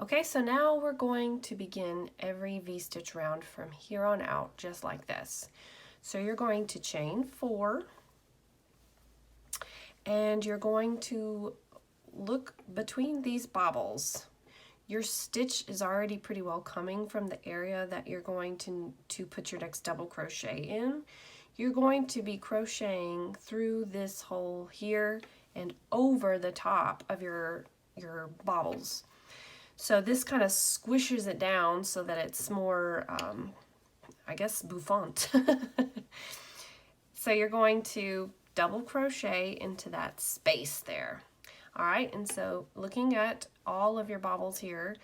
Okay, so now we're going to begin every V-stitch round from here on out, just like this. So you're going to chain 4, and you're going to look between these bobbles. Your stitch is already pretty well coming from the area that you're going to put your next double crochet in. You're going to be crocheting through this hole here and over the top of your bobbles. So this kind of squishes it down so that it's more, I guess, bouffant. So you're going to double crochet into that space there. All right, and so looking at all of your bobbles here,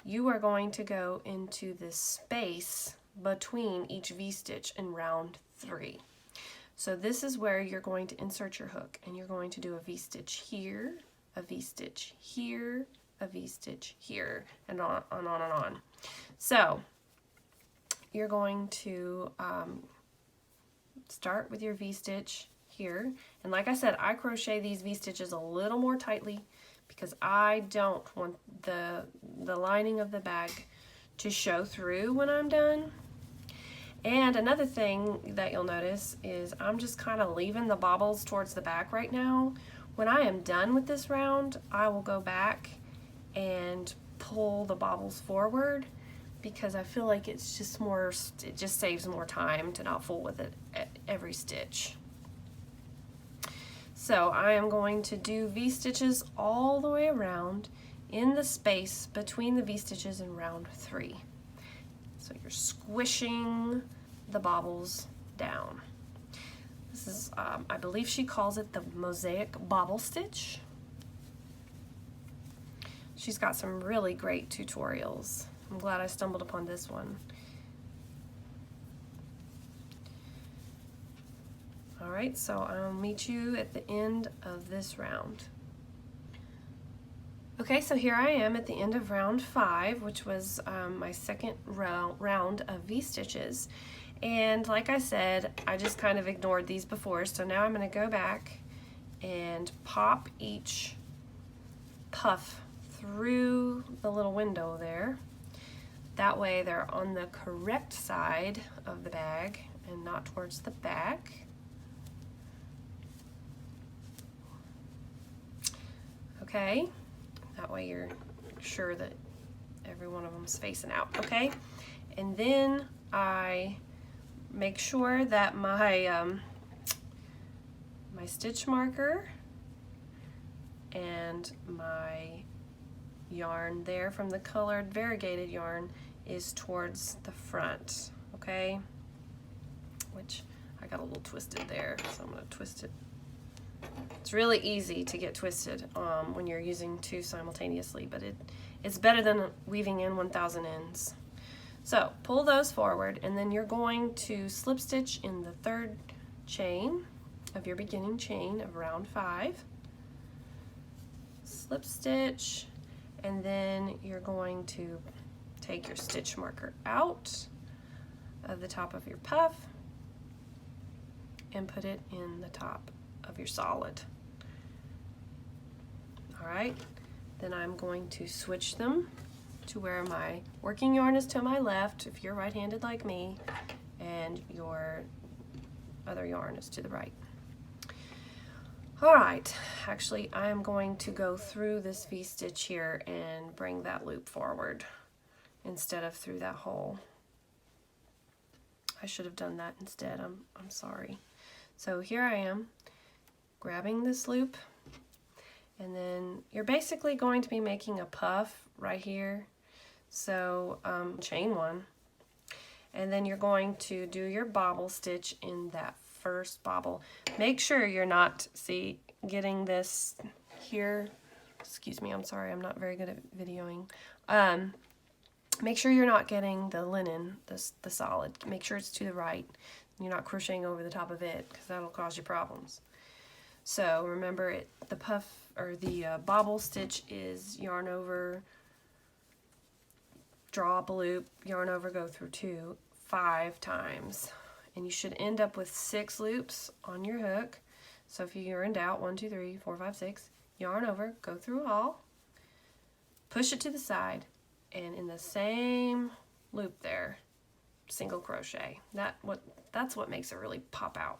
you are going to go into this space between each V-stitch in round 3. So this is where you're going to insert your hook, and you're going to do a V-stitch here, a V-stitch here, a V-stitch here, and on and on and on. So you're going to start with your V-stitch here, and like I said, I crochet these V-stitches a little more tightly because I don't want the lining of the bag to show through when I'm done. And another thing that you'll notice is I'm just kind of leaving the bobbles towards the back right now. When I am done with this round, I will go back and pull the bobbles forward because I feel like it's just more, it just saves more time to not fool with it at every stitch. So I am going to do V-stitches all the way around in the space between the V-stitches in round 3. So you're squishing the bobbles down. This is, I believe she calls it the mosaic bobble stitch. She's got some really great tutorials. I'm glad I stumbled upon this one. All right, so I'll meet you at the end of this round. Okay, so here I am at the end of round 5, which was my second round of V-stitches. And like I said, I just kind of ignored these before, so now I'm going to go back and pop each puff through the little window there. That way they're on the correct side of the bag and not towards the back. Okay, that way you're sure that every one of them is facing out, okay? And then I make sure that my my stitch marker and my yarn there from the colored variegated yarn is towards the front, okay? Which I got a little twisted there, so I'm going to twist it. It's really easy to get twisted when you're using 2 simultaneously, but it's better than weaving in 1,000 ends. So pull those forward, and then you're going to slip stitch in the 3rd chain of your beginning chain of round 5. Slip stitch, and then you're going to take your stitch marker out of the top of your puff and put it in the top of your solid. All right, then I'm going to switch them to where my working yarn is to my left if you're right-handed like me, and your other yarn is to the right. All right, actually I'm going to go through this V-stitch here and bring that loop forward instead of through that hole. I should have done that instead, I'm sorry. So here I am, grabbing this loop, and then you're basically going to be making a puff right here. So chain 1, and then you're going to do your bobble stitch in that first bobble. Make sure you're not, getting this here. Excuse me, I'm sorry, I'm not very good at videoing. Make sure you're not getting the linen, the solid. Make sure it's to the right. You're not crocheting over the top of it because that'll cause you problems. So remember, the puff or the bobble stitch is yarn over, draw up a loop, yarn over, go through 2, 5 times. And you should end up with 6 loops on your hook. So if you're in doubt, 1, 2, 3, 4, 5, 6, yarn over, go through all, push it to the side, and in the same loop there, single crochet. That's what makes it really pop out.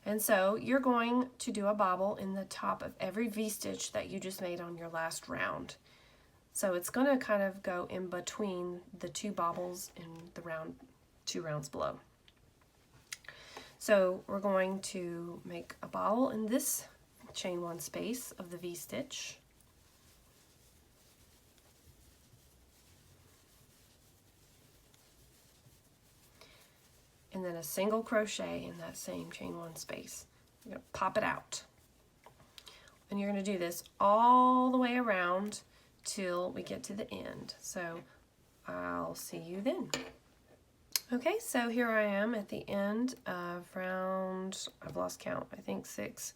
And so you're going to do a bobble in the top of every V-stitch that you just made on your last round. So it's going to kind of go in between the two bobbles in the two rounds below. So we're going to make a bobble in this chain one space of the V-stitch. And then a single crochet in that same chain one space. You're going to pop it out. And you're going to do this all the way around till we get to the end. So I'll see you then. Okay, so here I am at the end of round, I've lost count, I think 6.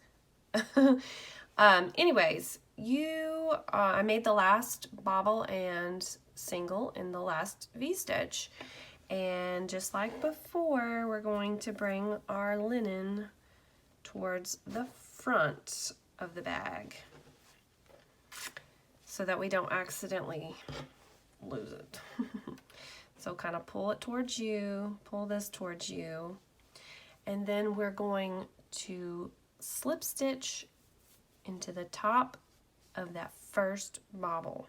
Anyways, I made the last bobble and single in the last V-stitch. And just like before, we're going to bring our linen towards the front of the bag so that we don't accidentally lose it. So kind of pull it towards you, pull this towards you, and then we're going to slip stitch into the top of that first bobble.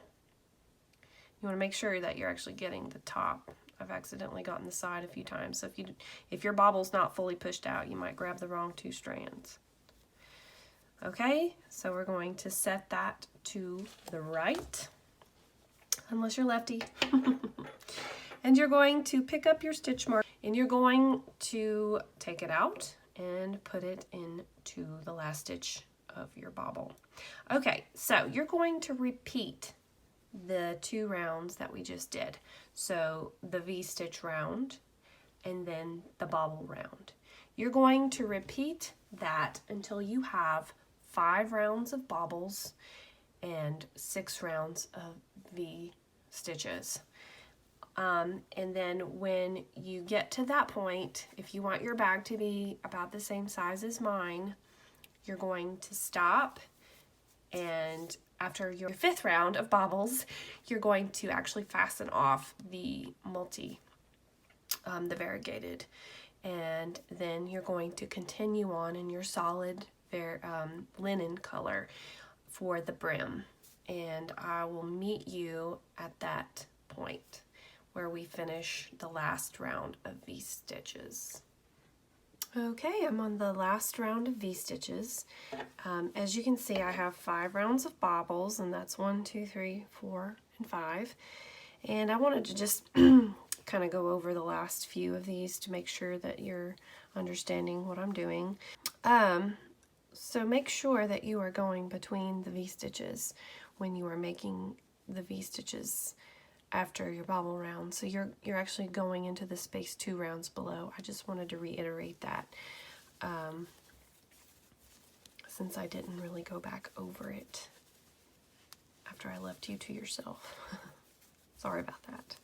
You want to make sure that you're actually getting the top. I've accidentally gotten the side a few times, so if your bobble's not fully pushed out, you might grab the wrong 2 strands. Okay, so we're going to set that to the right, unless you're lefty. And you're going to pick up your stitch mark and you're going to take it out and put it into the last stitch of your bobble. Okay, so you're going to repeat the 2 rounds that we just did. So the V-stitch round and then the bobble round. You're going to repeat that until you have 5 rounds of bobbles and 6 rounds of V-stitches. And then when you get to that point, if you want your bag to be about the same size as mine, you're going to stop, and after your 5th round of bobbles, you're going to actually fasten off the the variegated, and then you're going to continue on in your solid linen color for the brim, and I will meet you at that point where we finish the last round of V-stitches. Okay, I'm on the last round of V-stitches. As you can see, I have 5 rounds of bobbles, and that's 1, 2, 3, 4, and 5. And I wanted to just kind of go over the last few of these to make sure that you're understanding what I'm doing. So make sure that you are going between the V-stitches when you are making the V-stitches after your bobble round. So you're actually going into the space 2 rounds below. I just wanted to reiterate that since I didn't really go back over it after I left you to yourself. Sorry about that.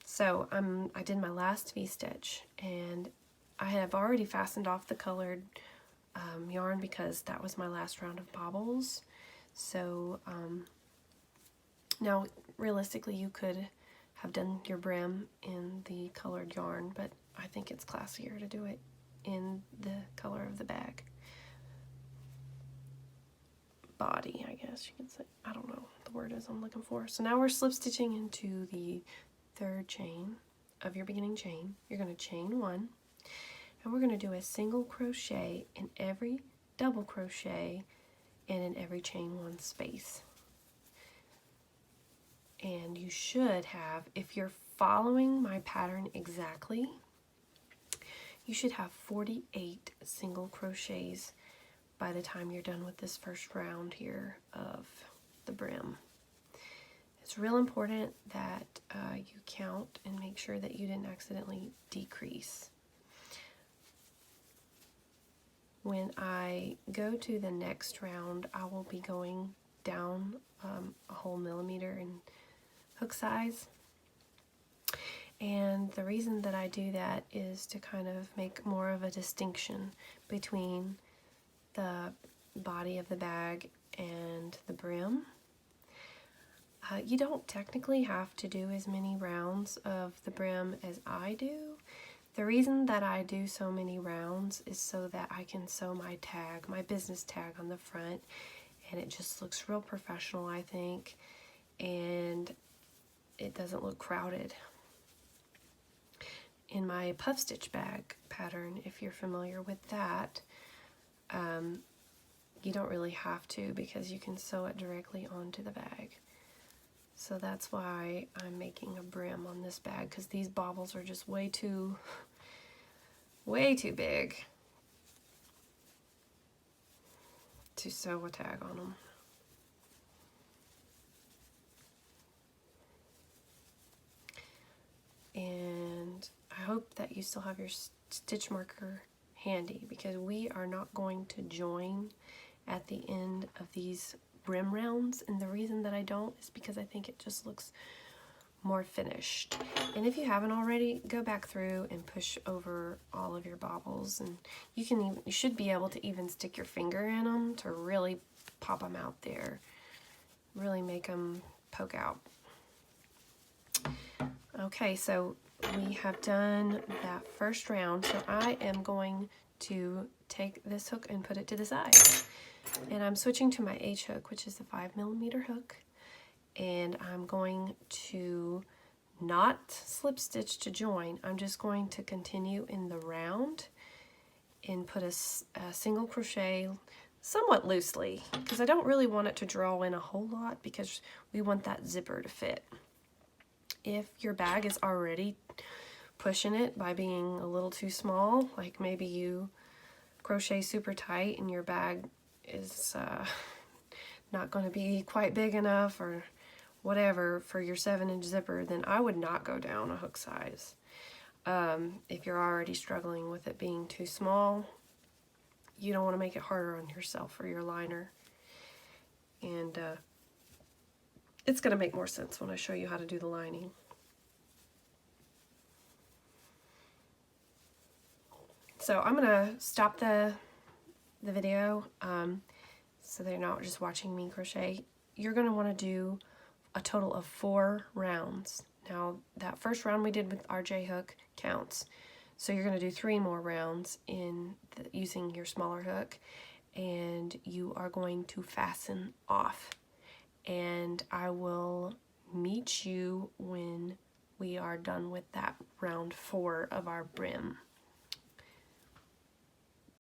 So I did my last V-stitch, and I have already fastened off the colored yarn because that was my last round of bobbles. So now, realistically, you could have done your brim in the colored yarn, but I think it's classier to do it in the color of the bag. Body, I guess you can say. I don't know what the word is I'm looking for. So now we're slip stitching into the 3rd chain of your beginning chain. You're going to chain 1, and we're going to do a single crochet in every double crochet and in every chain 1 space. And you should have, if you're following my pattern exactly, you should have 48 single crochets by the time you're done with this first round here of the brim. It's real important that you count and make sure that you didn't accidentally decrease. When I go to the next round, I will be going down a whole millimeter in hook size, and the reason that I do that is to kind of make more of a distinction between the body of the bag and the brim. You don't technically have to do as many rounds of the brim as I do. The reason that I do so many rounds is so that I can sew my tag, my business tag on the front, and it just looks real professional, I think, and it doesn't look crowded. In my puff stitch bag pattern, if you're familiar with that, you don't really have to because you can sew it directly onto the bag. So that's why I'm making a brim on this bag, because these baubles are just way too big to sew a tag on them. And I hope that you still have your stitch marker handy, because we are not going to join at the end of these brim rounds, and the reason that I don't is because I think it just looks more finished. And if you haven't already, go back through and push over all of your baubles, and you should be able to even stick your finger in them to really pop them out there, really make them poke out. Okay, so we have done that first round, so I am going to take this hook and put it to the side. And I'm switching to my H hook, which is a 5mm hook, and I'm going to not slip stitch to join. I'm just going to continue in the round and put a single crochet somewhat loosely, because I don't really want it to draw in a whole lot because we want that zipper to fit. If your bag is already pushing it by being a little too small, like maybe you crochet super tight and your bag is not going to be quite big enough or whatever for your 7-inch zipper, then I would not go down a hook size. If you're already struggling with it being too small, you don't want to make it harder on yourself or your liner. And it's going to make more sense when I show you how to do the lining. So I'm going to stop the video so they're not just watching me crochet. You're going to want to do a total of 4 rounds. Now that first round we did with our J hook counts. So you're going to do 3 more rounds using your smaller hook, and you are going to fasten off. And I will meet you when we are done with that round 4 of our brim.